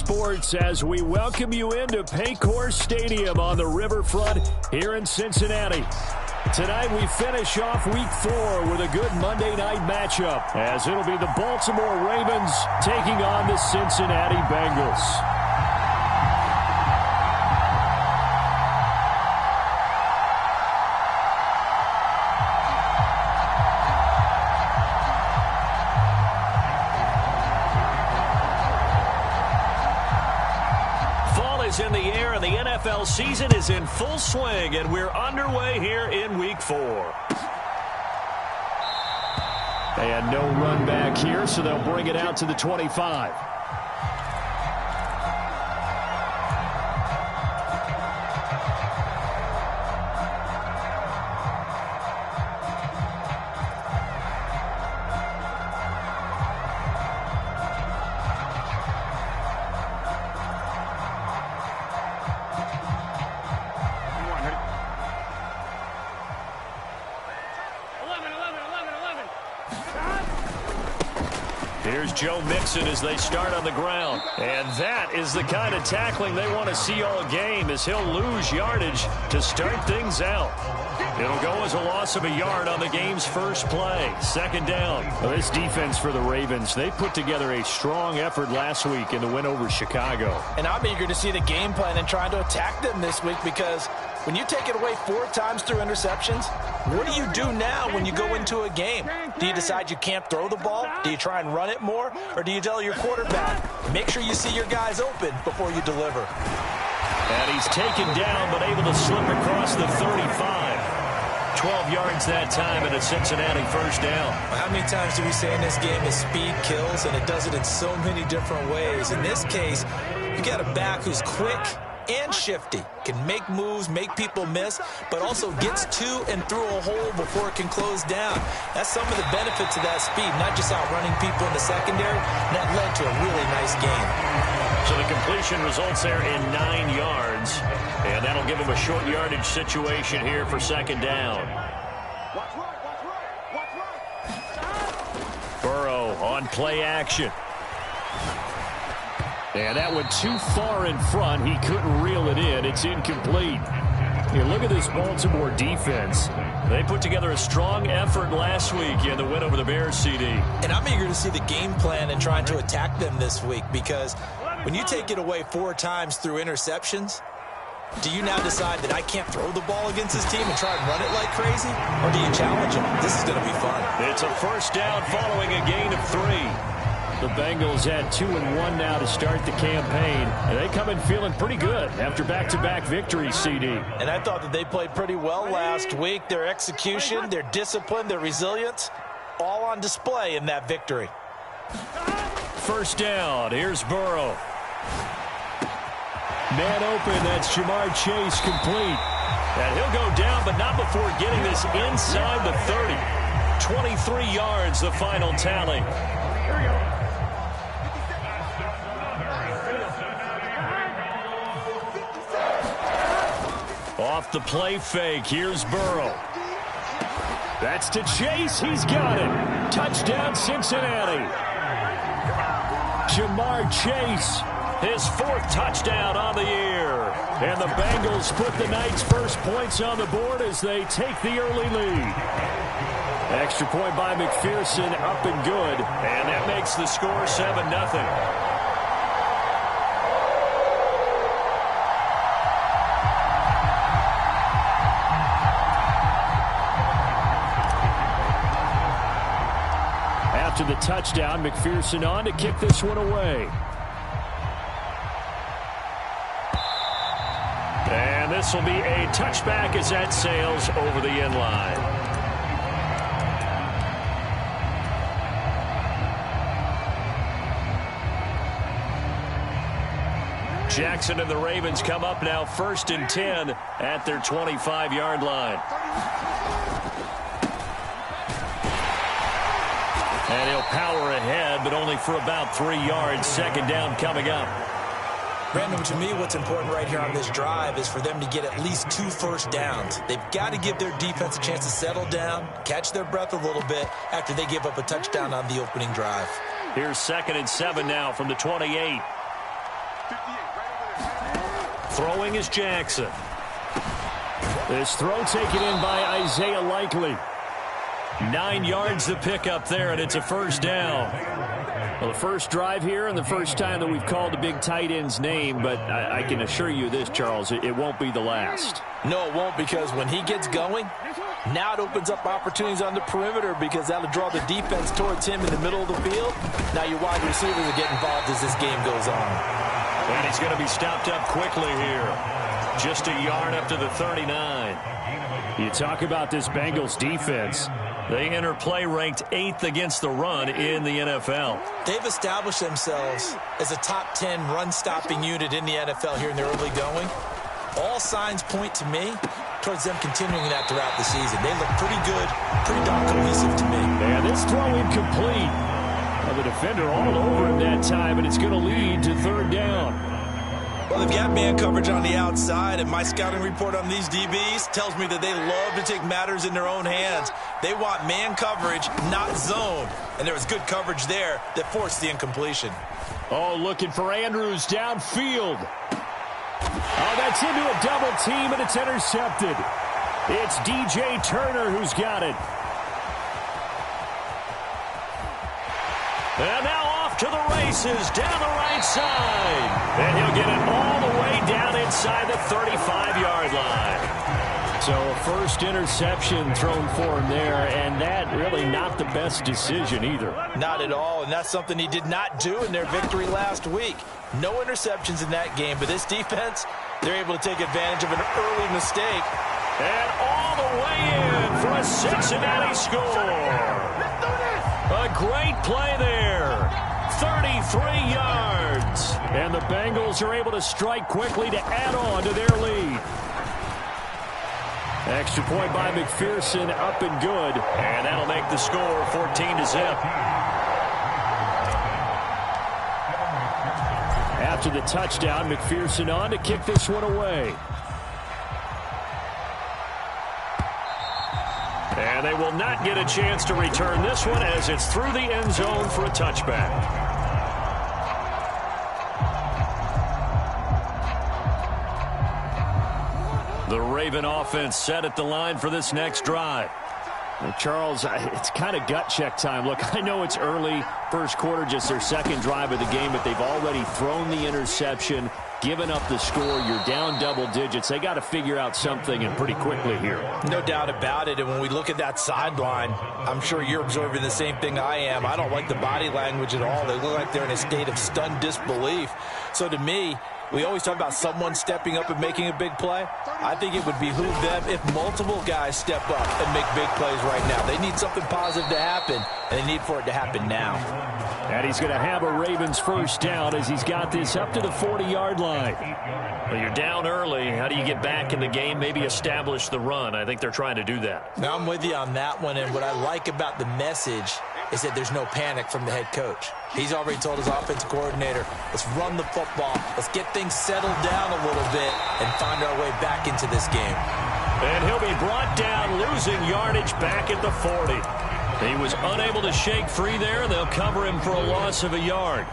sports as we welcome you into Paycor Stadium on the riverfront here in Cincinnati. Tonight we finish off Week 4 with a good Monday night matchup as it'll be the Baltimore Ravens taking on the Cincinnati Bengals. In the air, and the NFL season is in full swing, and we're underway here in Week 4. And no run back here, so they'll bring it out to the 25. Here's Joe Mixon as they start on the ground. And that is the kind of tackling they want to see all game, as he'll lose yardage to start things out. It'll go as a loss of a yard on the game's first play. Second down. Well, this defense for the Ravens, they put together a strong effort last week in the win over Chicago. And I'm eager to see the game plan and trying to attack them this week, because when you take it away 4 times through interceptions, what do you do now when you go into a game? Do you decide you can't throw the ball? Do you try and run it more? Or do you tell your quarterback, make sure you see your guys open before you deliver? And he's taken down but able to slip across the 35. 12 yards that time and a Cincinnati first down. How many times do we say in this game that speed kills, and it does it in so many different ways? In this case, you got a back who's quick and shifty, can make moves, make people miss, but also gets to and through a hole before it can close down. That's some of the benefits of that speed, not just outrunning people in the secondary. That led to a really nice game. So the completion results there in 9 yards, and that'll give them a short yardage situation here for second down. Burrow on play action. And that went too far in front. He couldn't reel it in. It's incomplete. Here, look at this Baltimore defense. They put together a strong effort last week in the win over the Bears, CD. And I'm eager to see the game plan and trying to attack them this week, because when you take it away 4 times through interceptions, do you now decide that I can't throw the ball against this team and try and run it like crazy? Or do you challenge them? This is going to be fun. It's a first down following a gain of 3. The Bengals at 2-1 now to start the campaign. And they come in feeling pretty good after back-to-back victories, CD. And I thought that they played pretty well last week. Their execution, their discipline, their resilience, all on display in that victory. First down. Here's Burrow. Man open. That's Jamar Chase complete. And he'll go down, but not before getting this inside the 30. 23 yards, the final tally. Here we go. Off the play fake, here's Burrow. That's to Chase. He's got it. Touchdown, Cincinnati. Jamar Chase, his 4th touchdown on the year. And the Bengals put the night's first points on the board as they take the early lead. Extra point by McPherson, up and good. And that makes the score 7-0. After the touchdown, McPherson on to kick this one away. And this will be a touchback as that sails over the end line. Jackson and the Ravens come up now 1st and 10 at their 25-yard line. And he'll power ahead, but only for about 3 yards. Second down coming up. Brandon, to me, what's important right here on this drive is for them to get at least 2 first downs. They've got to give their defense a chance to settle down, catch their breath a little bit after they give up a touchdown on the opening drive. Here's 2nd and 7 now from the 28. Throwing is Jackson. This throw taken in by Isaiah Likely. 9 yards to pick up there, and it's a first down. Well, the first drive here and the first time that we've called the big tight end's name, but I can assure you this, Charles, it won't be the last. No, it won't, because when he gets going, now it opens up opportunities on the perimeter because that'll draw the defense towards him in the middle of the field. Now your wide receivers will get involved as this game goes on. And he's going to be stopped up quickly here. Just a yard up to the 39. You talk about this Bengals defense. They enter play ranked 8th against the run in the NFL. They've established themselves as a top 10 run-stopping unit in the NFL here in their early going. All signs point to me towards them continuing that throughout the season. They look pretty good, pretty darn cohesive to me. And this throw incomplete. Well, the defender all over him that time, and it's going to lead to third down. Well, they've got man coverage on the outside, and my scouting report on these DBs tells me that they love to take matters in their own hands. They want man coverage, not zone. And there was good coverage there that forced the incompletion. Oh, looking for Andrews downfield. Oh, that's into a double team, and it's intercepted. It's DJ Turner who's got it. And now off to the races down the right side. And he'll get it all the way down inside the 35-yard line. So a first interception thrown for him there, and that really not the best decision either. Not at all, and that's something he did not do in their victory last week. No interceptions in that game, but this defense, they're able to take advantage of an early mistake. And all the way in for a Cincinnati score. A great play there. 33 yards. And the Bengals are able to strike quickly to add on to their lead. Extra point by McPherson, up and good. And that'll make the score 14-0. After the touchdown, McPherson on to kick this one away. And they will not get a chance to return this one as it's through the end zone for a touchback. The Raven offense set at the line for this next drive. Well, Charles, it's kind of gut check time. Look, I know it's early, first quarter, just their second drive of the game, but they've already thrown the interception, given up the score. You're down double digits. They got to figure out something, and pretty quickly here. No doubt about it. And when we look at that sideline, I'm sure you're observing the same thing I am. I don't like the body language at all. They look like they're in a state of stunned disbelief. So to me, we always talk about someone stepping up and making a big play. I think it would behoove them if multiple guys step up and make big plays right now. They need something positive to happen, and they need for it to happen now. And he's going to have a Ravens first down as he's got this up to the 40-yard line. Well, you're down early. How do you get back in the game? Maybe establish the run. I think they're trying to do that. Now, I'm with you on that one, and what I like about the message is that there's no panic from the head coach. He's already told his offensive coordinator, let's run the football, let's get things settled down a little bit and find our way back into this game. And he'll be brought down, losing yardage back at the 40. He was unable to shake free there, and they'll cover him for a loss of a yard.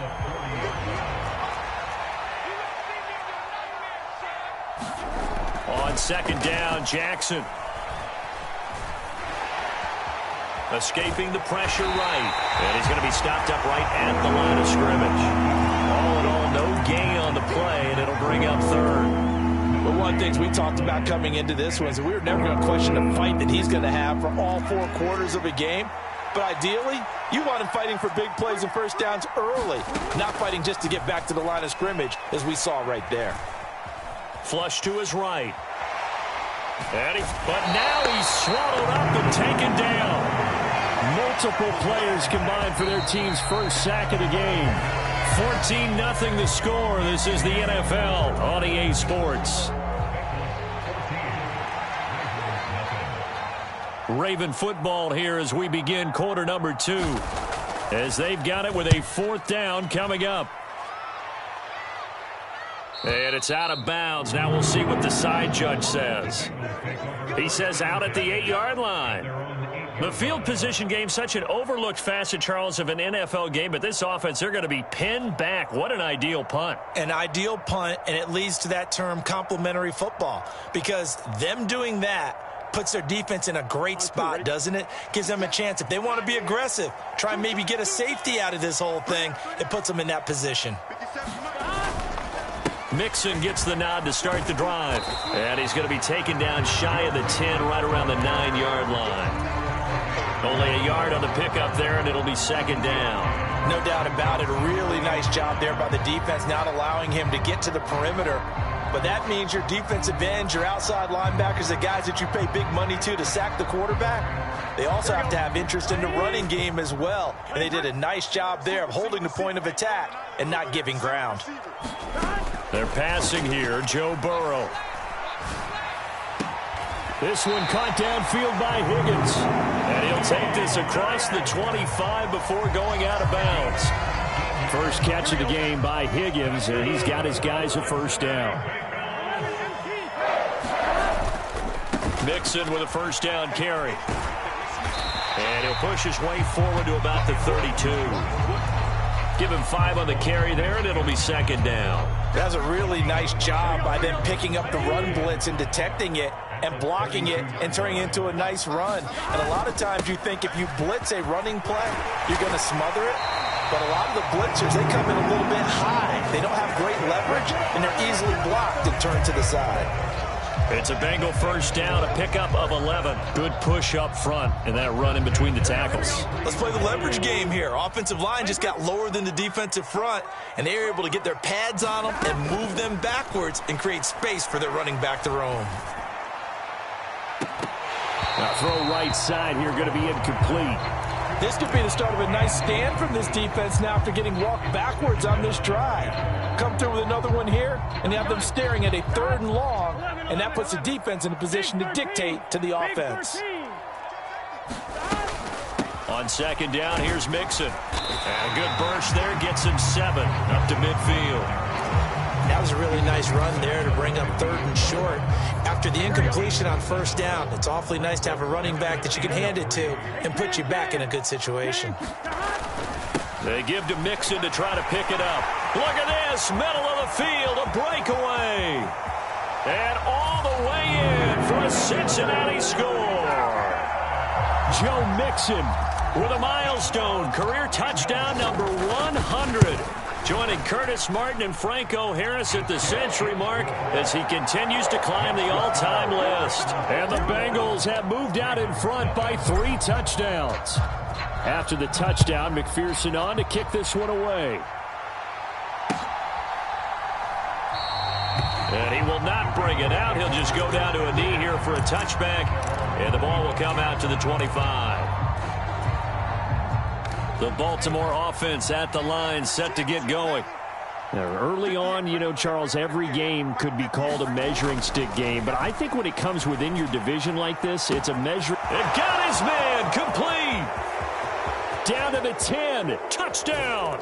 On second down, Jackson. Escaping the pressure right. And he's going to be stopped up right at the line of scrimmage. All in all, no gain on the play, and it'll bring up third. But one thing we talked about coming into this was that we were never going to question the fight that he's going to have for all 4 quarters of a game. But ideally, you want him fighting for big plays and first downs early, not fighting just to get back to the line of scrimmage, as we saw right there. Flush to his right. But now he's swallowed up and taken down. Multiple players combined for their team's first sack of the game. 14-0 the score. This is the NFL on EA Sports. Raven football here as we begin quarter number 2. As they've got it with a 4th down coming up. And it's out of bounds. Now we'll see what the side judge says. He says out at the 8-yard line. The field position game, such an overlooked facet, Charles, of an NFL game, but this offense, they're going to be pinned back. What an ideal punt. An ideal punt, and it leads to that term complementary football, because them doing that puts their defense in a great spot, doesn't it? Gives them a chance. If they want to be aggressive, try and maybe get a safety out of this whole thing, it puts them in that position. Mixon gets the nod to start the drive, and he's going to be taken down shy of the 10, right around the 9-yard line. Only a yard on the pickup there, and it'll be second down. No doubt about it. A really nice job there by the defense, not allowing him to get to the perimeter. But that means your defensive ends, your outside linebackers, the guys that you pay big money to sack the quarterback, they also have to have interest in the running game as well. And they did a nice job there of holding the point of attack and not giving ground. They're passing here, Joe Burrow. This one caught downfield by Higgins. And he'll take this across the 25 before going out of bounds. First catch of the game by Higgins, and he's got his guys a first down. Mixon with a first down carry. And he'll push his way forward to about the 32. Give him 5 on the carry there, and it'll be second down. That's a really nice job by them picking up the run blitz and detecting it and blocking it and turning it into a nice run. And a lot of times you think if you blitz a running play, you're going to smother it. But a lot of the blitzers, they come in a little bit high. They don't have great leverage, and they're easily blocked and turned to the side. It's a Bengal first down, a pickup of 11. Good push up front and that run in between the tackles. Let's play the leverage game here. Offensive line just got lower than the defensive front, and they were able to get their pads on them and move them backwards and create space for their running back to roam. Now throw right side here, going to be incomplete. This could be the start of a nice stand from this defense now after getting walked backwards on this drive. Come through with another one here, and have them staring at a 3rd and long, and that puts the defense in a position to dictate to the offense. On second down, here's Mixon. And a good burst there, gets him 7 up to midfield. That was a really nice run there to bring up 3rd and short. After the incompletion on first down, it's awfully nice to have a running back that you can hand it to and put you back in a good situation. They give to Mixon to try to pick it up. Look at this, middle of the field, a breakaway. And all the way in for a Cincinnati score. Joe Mixon with a milestone, career touchdown number 100. Joining Curtis Martin and Franco Harris at the century mark as he continues to climb the all-time list. And the Bengals have moved out in front by 3 touchdowns. After the touchdown, McPherson on to kick this one away. And he will not bring it out. He'll just go down to a knee here for a touchback. And the ball will come out to the 25. The Baltimore offense at the line, set to get going. Now, early on, you know, Charles, every game could be called a measuring stick game. But I think when it comes within your division like this, it's a measure. It got his man complete. Down to the 10. Touchdown.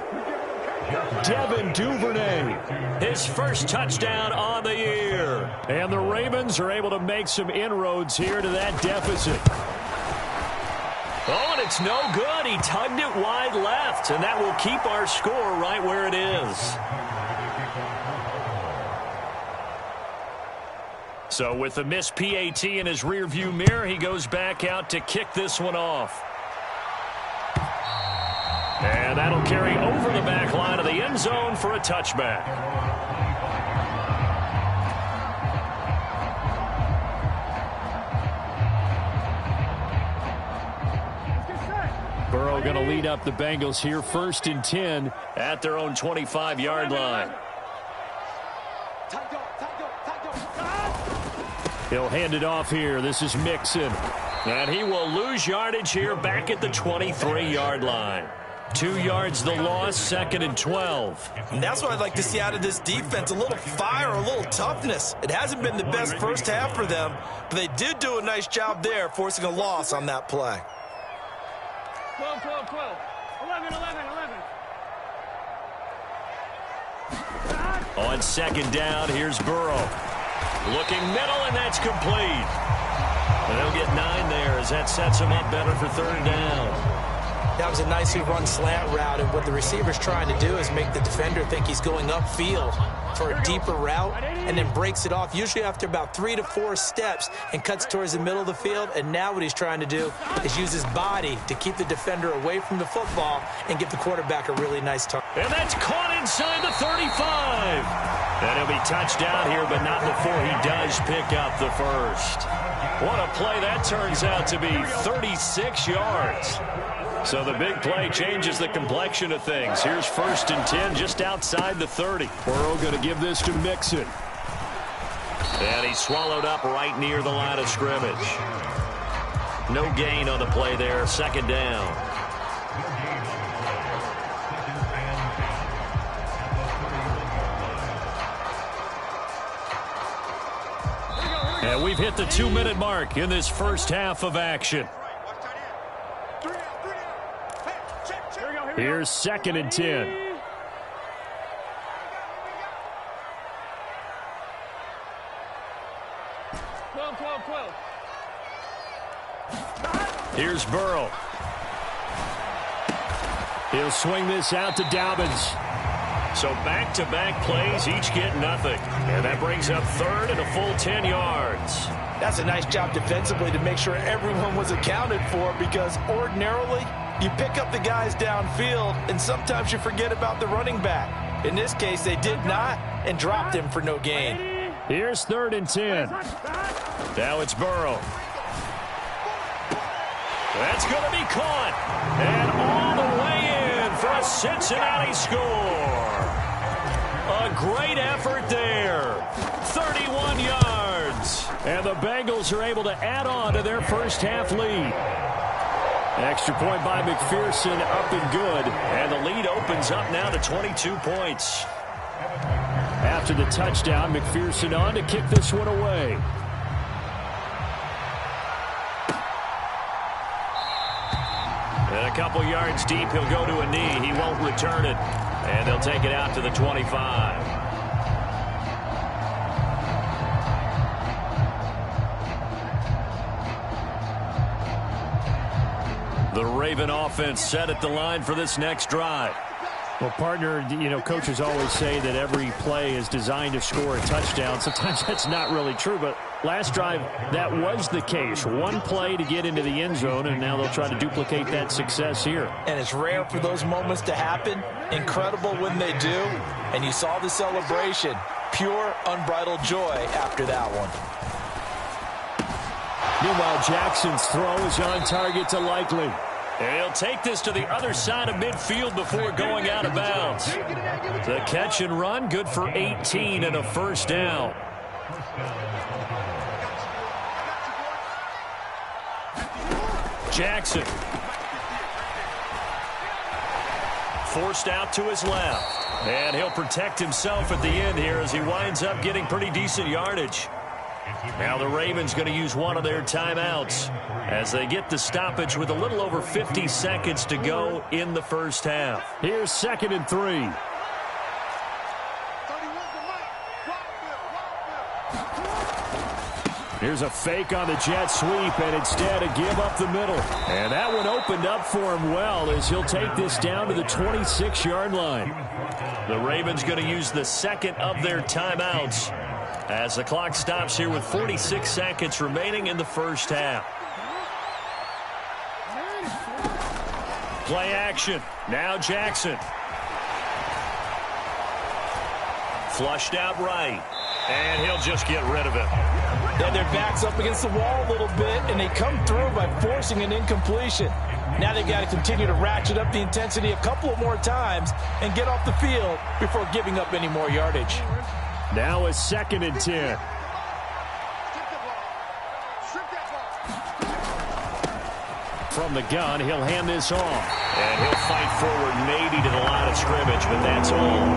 Devin Duvernay. His first touchdown on the year. And the Ravens are able to make some inroads here to that deficit. Oh, and it's no good. He tugged it wide left, and that will keep our score right where it is. So with the missed PAT in his rearview mirror, he goes back out to kick this one off. And that'll carry over the back line of the end zone for a touchback. Burrow going to lead up the Bengals here, 1st and 10 at their own 25-yard line. He'll hand it off here. This is Mixon. And he will lose yardage here back at the 23-yard line. 2 yards the loss, 2nd and 12. And that's what I'd like to see out of this defense, a little fire, a little toughness. It hasn't been the best first half for them, but they did do a nice job there, forcing a loss on that play. 12, 12, 12. 11, 11, 11. On second down, here's Burrow. Looking middle, and that's complete. And they'll get 9 there as that sets them up better for third down. That was a nicely run slant route, and what the receiver's trying to do is make the defender think he's going upfield for a deeper route and then breaks it off, usually after about 3 to 4 steps, and cuts towards the middle of the field. And now what he's trying to do is use his body to keep the defender away from the football and give the quarterback a really nice target. And that's caught inside the 35. And he'll be touched down here, but not before he does pick up the first. What a play that turns out to be, 36 yards. So the big play changes the complexion of things. Here's 1st and 10 just outside the 30. Burrow going to give this to Mixon. And he's swallowed up right near the line of scrimmage. No gain on the play there. 2nd down. And we've hit the 2-minute mark in this first half of action. Here's 2nd and 10. Here's Burrow. He'll swing this out to Dobbins. So back-to-back plays, each get nothing. And that brings up 3rd and a full 10 yards. That's a nice job defensively to make sure everyone was accounted for, because ordinarily you pick up the guys downfield and sometimes you forget about the running back. In this case, they did not and dropped him for no gain. Here's 3rd and 10. Now it's Burrow. That's going to be caught. And all the way in for a Cincinnati score. A great effort there. 31 yards. And the Bengals are able to add on to their first half lead. Extra point by McPherson, up and good. And the lead opens up now to 22 points. After the touchdown, McPherson on to kick this one away. And a couple yards deep, he'll go to a knee. He won't return it. And they'll take it out to the 25. The Raven offense set at the line for this next drive. Well, partner, coaches always say that every play is designed to score a touchdown. Sometimes that's not really true, but last drive, that was the case. One play to get into the end zone, and now they'll try to duplicate that success here. And it's rare for those moments to happen. Incredible when they do. And you saw the celebration. Pure, unbridled joy after that one. Meanwhile, Jackson's throw is on target to Likely. And he'll take this to the other side of midfield before going out of bounds. The catch and run, good for 18 and a first down. Jackson. Forced out to his left. And he'll protect himself at the end here as he winds up getting pretty decent yardage. Now the Ravens going to use one of their timeouts as they get the stoppage with a little over 50 seconds to go in the first half. Here's 2nd and 3. Here's a fake on the jet sweep, and instead a give up the middle. And that one opened up for him well as he'll take this down to the 26-yard line. The Ravens going to use the second of their timeouts as the clock stops here with 46 seconds remaining in the first half. Play action. Now Jackson. Flushed out right. And he'll just get rid of it. Yeah, their back's up against the wall a little bit, and they come through by forcing an incompletion. Now they've got to continue to ratchet up the intensity a couple of more times and get off the field before giving up any more yardage. Now it's 2nd and 10. From the gun, he'll hand this off. And he'll fight forward maybe to the line of scrimmage, but that's all.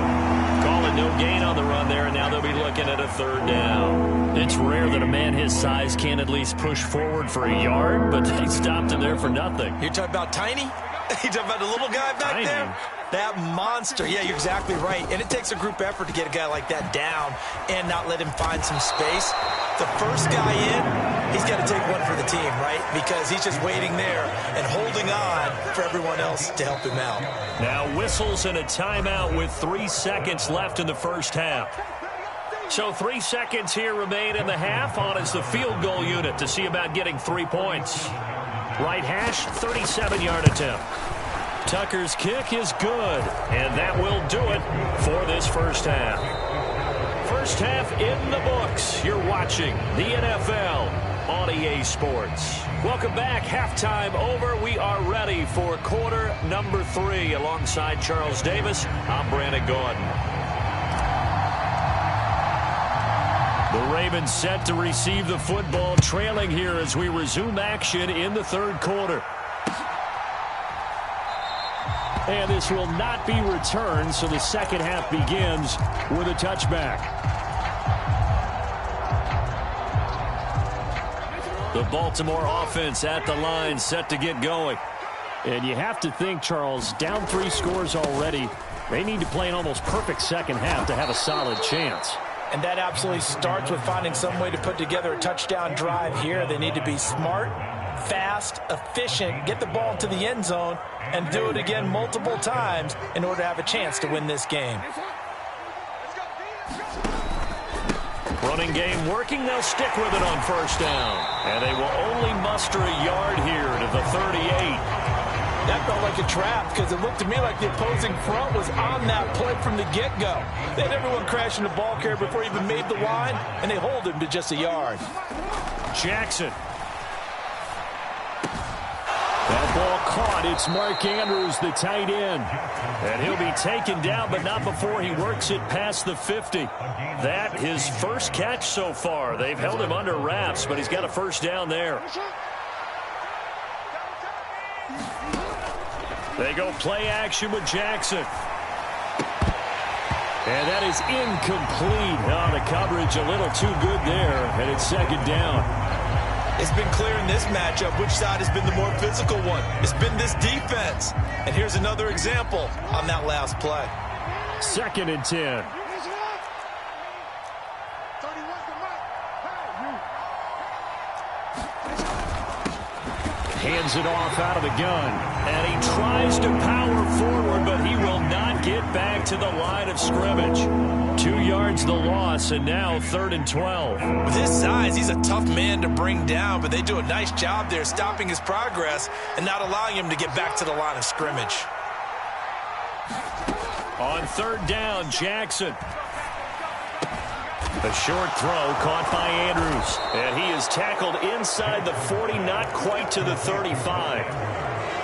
Calling no gain on the run there, and now they'll be looking at a 3rd down. It's rare that a man his size can at least push forward for a yard, but they stopped him there for nothing. You're talking about tiny? You talking about the little guy back there? That monster. Yeah, you're exactly right. And it takes a group effort to get a guy like that down and not let him find some space. The first guy in, he's got to take one for the team, right? Because he's just waiting there and holding on for everyone else to help him out. Now whistles and a timeout with 3 seconds left in the first half. So 3 seconds here remain in the half. On is the field goal unit to see about getting 3 points. Right hash, 37-yard attempt. Tucker's kick is good, and that will do it for this first half. First half in the books. You're watching the NFL on EA Sports. Welcome back. Halftime over. We are ready for quarter number 3. Alongside Charles Davis, I'm Brandon Gordon. The Ravens set to receive the football, trailing here as we resume action in the third quarter. And this will not be returned, so the second half begins with a touchback. The Baltimore offense at the line, set to get going. And you have to think, Charles, down 3 scores already. They need to play an almost perfect second half to have a solid chance. And that absolutely starts with finding some way to put together a touchdown drive here. They need to be smart, fast, efficient, get the ball to the end zone, and do it again multiple times in order to have a chance to win this game. Running game working. They'll stick with it on first down. And they will only muster a yard here to the 38. That felt like a trap because it looked to me like the opposing front was on that play from the get-go. They had everyone crashing the ball carrier before he even made the line, and they hold him to just a yard. Jackson. That ball caught. It's Mark Andrews, the tight end. And he'll be taken down, but not before he works it past the 50. That his first catch so far. They've held him under wraps, but he's got a first down there. They go play action with Jackson. And that is incomplete. Oh, the coverage a little too good there, and it's second down. It's been clear in this matchup which side has been the more physical one. It's been this defense. And here's another example on that last play. 2nd and 10. Hands it off out of the gun. And he tries to power forward, but he will not get back to the line of scrimmage. 2 yards the loss, and now 3rd and 12. With his size, he's a tough man to bring down, but they do a nice job there stopping his progress and not allowing him to get back to the line of scrimmage. On 3rd down, Jackson. A short throw caught by Andrews. And he is tackled inside the 40, not quite to the 35.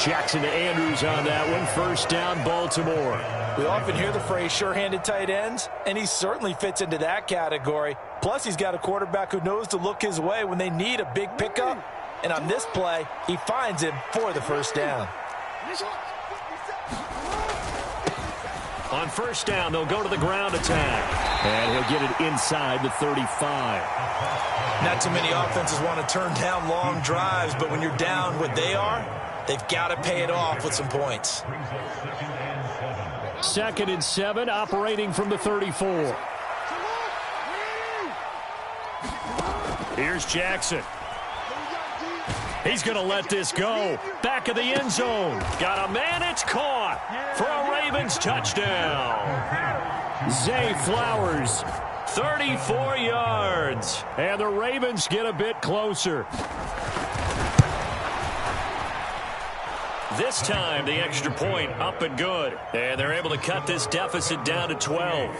Jackson to Andrews on that one. First down, Baltimore. We often hear the phrase sure-handed tight ends, and he certainly fits into that category. Plus, he's got a quarterback who knows to look his way when they need a big pickup. And on this play, he finds him for the first down. On first down, they'll go to the ground attack. And he'll get it inside the 35. Not too many offenses want to turn down long drives, but when you're down what they are, they've got to pay it off with some points. 2nd and 7, operating from the 34. Here's Jackson. He's going to let this go. Back of the end zone. Got a man. It's caught for a Ravens touchdown. Zay Flowers. 34 yards. And the Ravens get a bit closer. This time, the extra point up and good. And they're able to cut this deficit down to 12.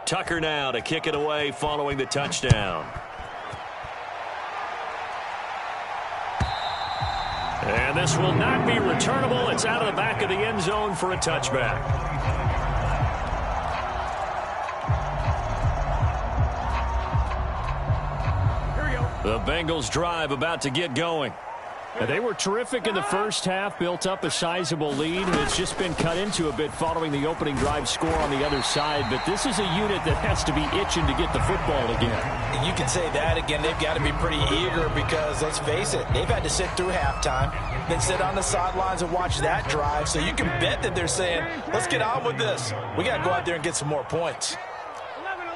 Tucker now to kick it away following the touchdown. And this will not be returnable. It's out of the back of the end zone for a touchback. The Bengals drive about to get going. They were terrific in the first half, built up a sizable lead. It's just been cut into a bit following the opening drive score on the other side. But this is a unit that has to be itching to get the football again. And you can say that again. They've got to be pretty eager because, let's face it, they've had to sit through halftime, then sit on the sidelines and watch that drive. So you can bet that they're saying, let's get on with this. We got to go out there and get some more points. 11.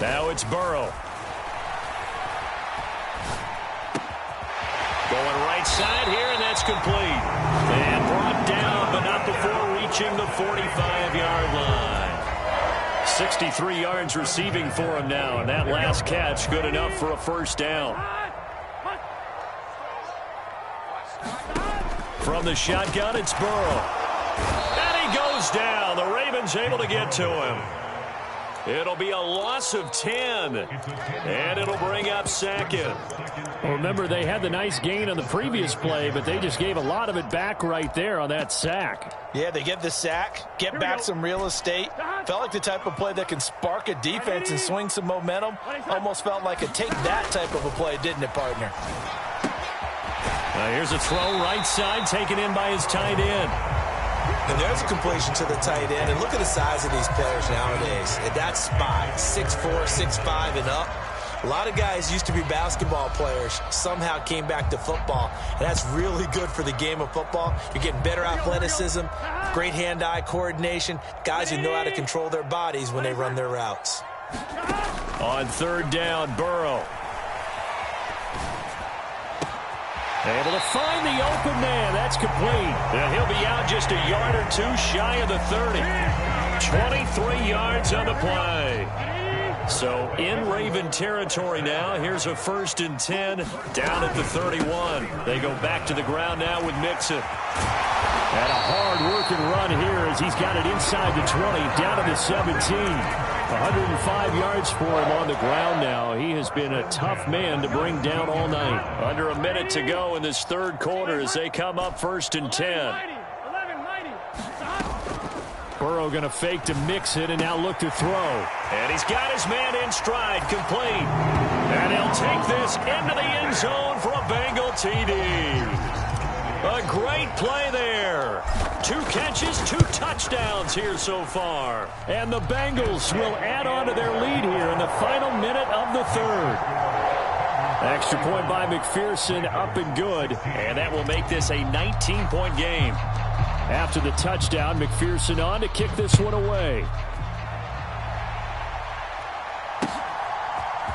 Now it's Burrow. Going right side here, and that's complete. And brought down, but not before reaching the 45-yard line. 63 yards receiving for him now, and that last catch good enough for a first down. From the shotgun, it's Burrow. And he goes down. The Ravens able to get to him. It'll be a loss of 10, and it'll bring up second. Well, remember, they had the nice gain on the previous play, but they just gave a lot of it back right there on that sack. Yeah, they get the sack, get back some real estate. Felt like the type of play that can spark a defense and swing some momentum. Almost felt like a take that type of a play, didn't it, partner? Now here's a throw right side, taken in by his tight end. And there's a completion to the tight end. And look at the size of these players nowadays. At that spot, 6'4", 6'5", and up. A lot of guys used to be basketball players, somehow came back to football. And that's really good for the game of football. You're getting better athleticism, great hand-eye coordination, guys who know how to control their bodies when they run their routes. On third down, Burrow. Able to find the open man. That's complete. And he'll be out just a yard or two shy of the 30. 23 yards on the play. So in Raven territory now. Here's a 1st and 10 down at the 31. They go back to the ground now with Mixon. And a hard-working run here as he's got it inside the 20, down to the 17. 105 yards for him on the ground now. He has been a tough man to bring down all night. Under a minute to go in this third quarter as they come up 1st and 10. Burrow going to fake to mix it and now look to throw. And he's got his man in stride, complete. And he'll take this into the end zone for a Bengal TD. A great play there. 2 catches, 2 touchdowns here so far. And the Bengals will add on to their lead here in the final minute of the third. Extra point by McPherson, up and good. And that will make this a 19-point game. After the touchdown, McPherson on to kick this one away.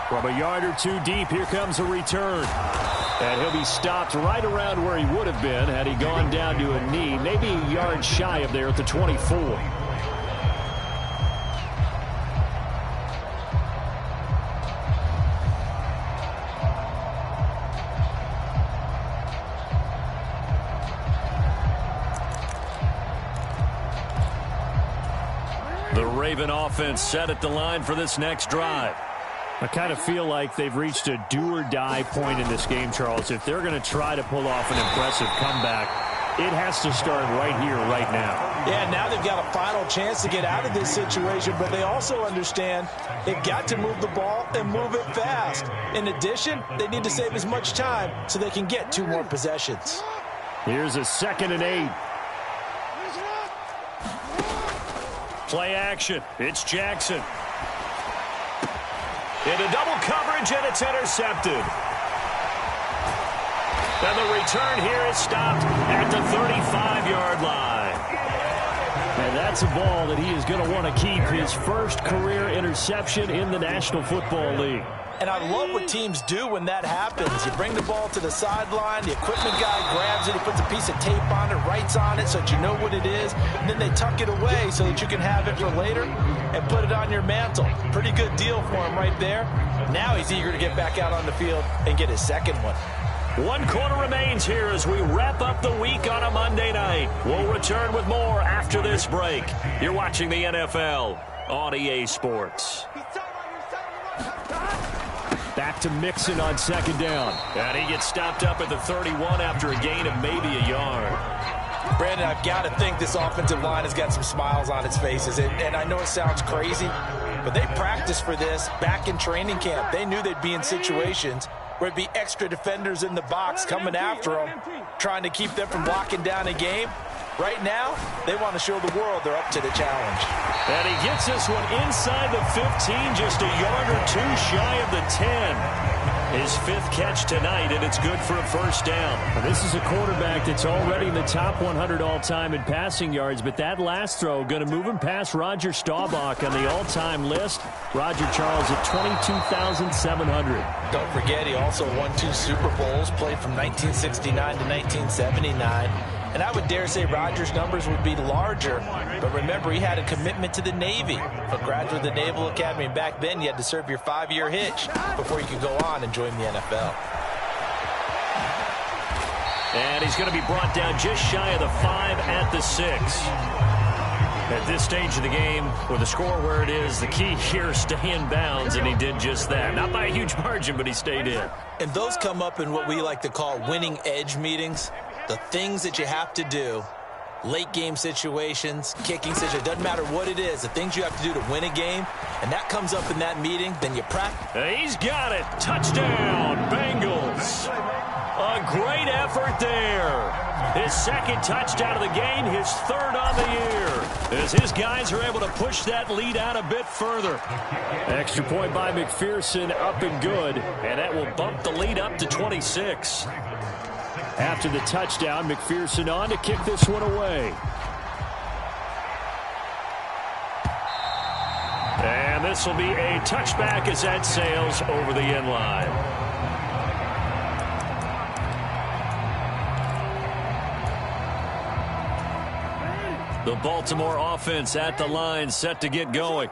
From a yard or 2 deep, here comes a return. And he'll be stopped right around where he would have been had he gone down to a knee, maybe a yard shy of there at the 24. The Raven offense set at the line for this next drive. I kind of feel like they've reached a do-or-die point in this game, Charles. If they're going to try to pull off an impressive comeback, it has to start right here, right now. Yeah, now they've got a final chance to get out of this situation, but they also understand they've got to move the ball and move it fast. In addition, they need to save as much time so they can get 2 more possessions. Here's a 2nd and 8. Play action. It's Jackson. Into double coverage, and it's intercepted. And the return here is stopped at the 35-yard line. And that's a ball that he is going to want to keep, his first career interception in the National Football League. And I love what teams do when that happens. You bring the ball to the sideline, the equipment guy grabs it, he puts a piece of tape on it, writes on it so that you know what it is, and then they tuck it away so that you can have it for later and put it on your mantle. Pretty good deal for him right there. Now he's eager to get back out on the field and get his second one. 1 quarter remains here as we wrap up the week on a Monday night. We'll return with more after this break. You're watching the NFL on EA Sports. Back to Mixon on 2nd down. And he gets stopped up at the 31 after a gain of maybe a yard. Brandon, I've got to think this offensive line has got some smiles on its faces. And I know it sounds crazy, but they practiced for this back in training camp. They knew they'd be in situations where there'd be extra defenders in the box coming after them, trying to keep them from locking down a game. Right now, they want to show the world they're up to the challenge. And he gets this one inside the 15, just a yard or two shy of the 10. His fifth catch tonight, and it's good for a first down. This is a quarterback that's already in the top 100 all-time in passing yards, but that last throw going to move him past Roger Staubach on the all-time list. Roger Charles at 22,700. Don't forget, he also won 2 Super Bowls, played from 1969 to 1979. And I would dare say Rodgers' numbers would be larger. But remember, he had a commitment to the Navy. A graduate of the Naval Academy. And back then, you had to serve your 5-year hitch before you could go on and join the NFL. And he's going to be brought down just shy of the 5 at the 6. At this stage of the game, with the score where it is, the key here is stay in bounds, and he did just that. Not by a huge margin, but he stayed in. And those come up in what we like to call winning edge meetings. The things that you have to do, late game situations, kicking situations, doesn't matter what it is, the things you have to do to win a game, and that comes up in that meeting, then you practice. He's got it. Touchdown, Bengals. A great effort there. His second touchdown of the game, his third on the year. As his guys are able to push that lead out a bit further. Extra point by McPherson, up and good, and that will bump the lead up to 26. After the touchdown, McPherson on to kick this one away. And this will be a touchback as that sails over the end line. The Baltimore offense at the line, set to get going.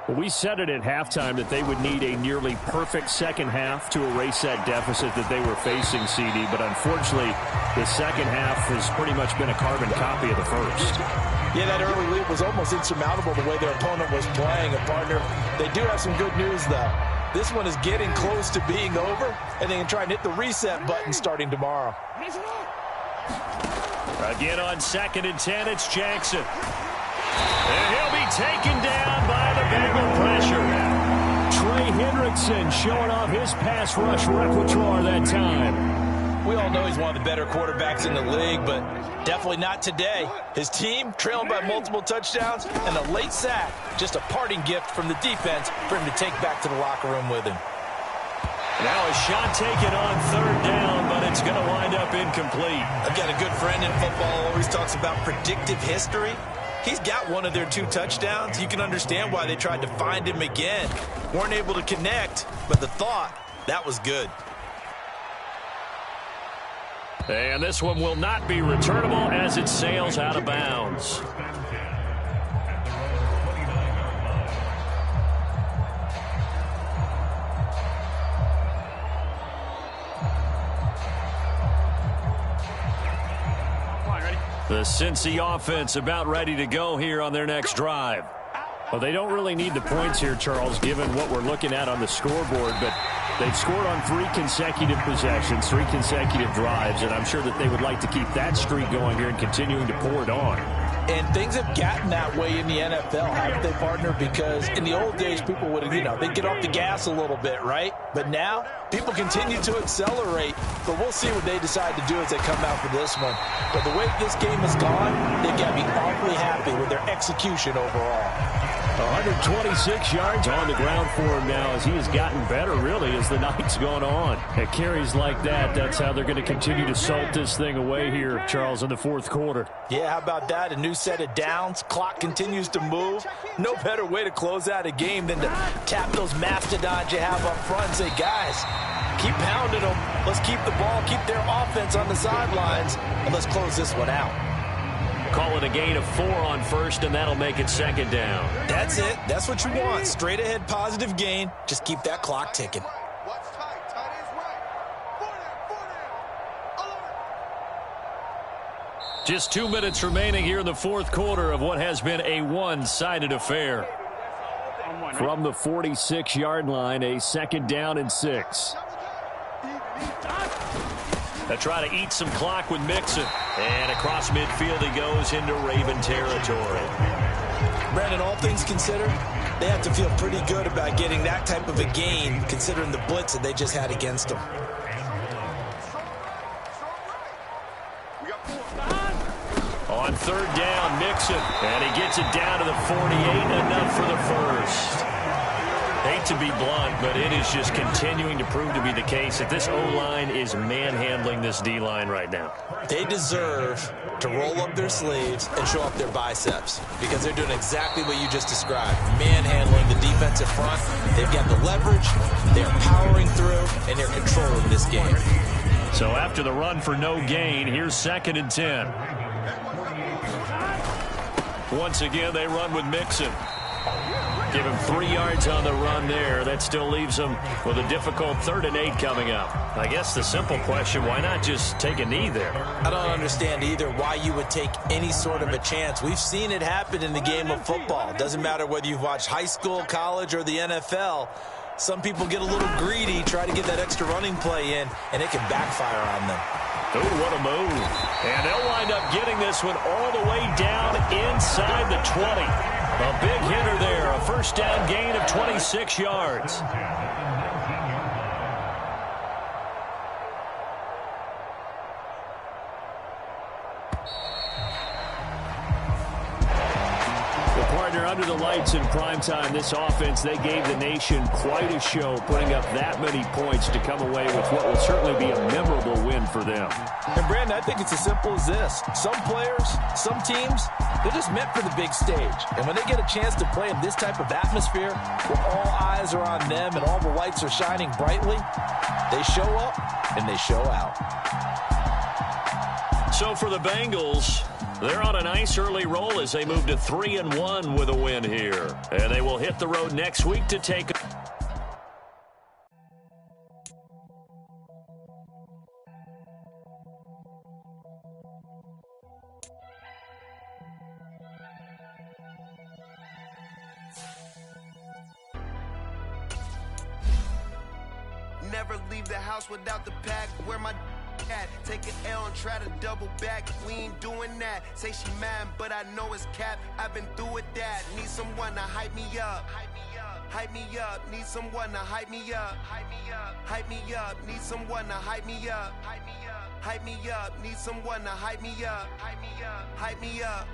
Well, we said it at halftime that they would need a nearly perfect second half to erase that deficit that they were facing, CD. But unfortunately, the second half has pretty much been a carbon copy of the first. Yeah, that early lead was almost insurmountable the way their opponent was playing. And, partner, they do have some good news, though. This one is getting close to being over, and they can try and hit the reset button starting tomorrow. Again on 2nd and 10, it's Jackson. And he'll be taken down by the Bengal pressure. Trey Hendrickson showing off his pass rush repertoire that time. We all know he's one of the better quarterbacks in the league, but definitely not today. His team trailing by multiple touchdowns and a late sack. Just a parting gift from the defense for him to take back to the locker room with him. Now a shot taken on 3rd down, but it's going to wind up incomplete. I've got a good friend in football who always talks about predictive history. He's got one of their 2 touchdowns. You can understand why they tried to find him again. Weren't able to connect, but the thought, that was good. And this one will not be returnable as it sails out of bounds. The Cincy offense about ready to go here on their next drive. Well, they don't really need the points here, Charles, given what we're looking at on the scoreboard, but they've scored on 3 consecutive possessions, 3 consecutive drives, and I'm sure that they would like to keep that streak going here and continuing to pour it on. And things have gotten that way in the NFL, haven't they, partner? Because in the old days, people would, they'd get off the gas a little bit, right? But now, people continue to accelerate. But we'll see what they decide to do as they come out for this one. But the way this game has gone, they've got to be awfully happy with their execution overall. 126 yards on the ground for him now as he has gotten better, really, as the night's gone on. At carries like that, that's how they're going to continue to salt this thing away here, Charles, in the 4th quarter. Yeah, how about that? A new set of downs. Clock continues to move. No better way to close out a game than to tap those mastodons you have up front and say, guys, keep pounding them. Let's keep the ball, keep their offense on the sidelines, and let's close this one out. Call it a gain of 4 on 1st, and that'll make it 2nd down. That's it. That's what you want. Straight ahead positive gain. Just keep that clock ticking. Just 2 minutes remaining here in the 4th quarter of what has been a one-sided affair. From the 46-yard line, a 2nd down and 6. They try to eat some clock with Mixon. And across midfield he goes into Raven territory. Brandon, all things considered, They have to feel pretty good about getting that type of a gain, considering the blitz that they just had against them. On third down, Mixon, and he gets it down to the 48, enough for the first. Hate to be blunt, but it is just continuing to prove to be the case that this O-line is manhandling this D-line right now. They deserve to roll up their sleeves and show up their biceps because they're doing exactly what you just described, manhandling the defensive front. They've got the leverage, they're powering through, and they're controlling this game. So after the run for no gain, here's 2nd and 10. Once again, they run with Mixon. Give him 3 yards on the run there. That still leaves him with a difficult 3rd and 8 coming up. I guess the simple question, why not just take a knee there? I don't understand either why you would take any sort of a chance. We've seen it happen in the game of football. It doesn't matter whether you've watched high school, college, or the NFL. Some people get a little greedy, try to get that extra running play in, and it can backfire on them. Ooh, what a move. And they'll wind up getting this one all the way down inside the 20. A big hitter there, a first down gain of 26 yards. Partner, under the lights in primetime, this offense, they gave the nation quite a show, putting up that many points to come away with what will certainly be a memorable win for them. And, Brandon, I think it's as simple as this. Some players, some teams, they're just meant for the big stage. And when they get a chance to play in this type of atmosphere, where all eyes are on them and all the lights are shining brightly, they show up and they show out. So for the Bengals, they're on a nice early roll as they move to 3-1 with a win here. And they will hit the road next week to take... Never leave the house without the pack. Where my at? Take an L and try to double back. We ain't doing that. Say she mad, but I know it's cap. I've been through with that. Need someone to hype me up. Hype me up. Need someone to hype me up. Hype me up. Hype me up. Need someone to hype me up. Hype me up. Hype me up. Need someone to hype me up. Hype me up. Hype me up.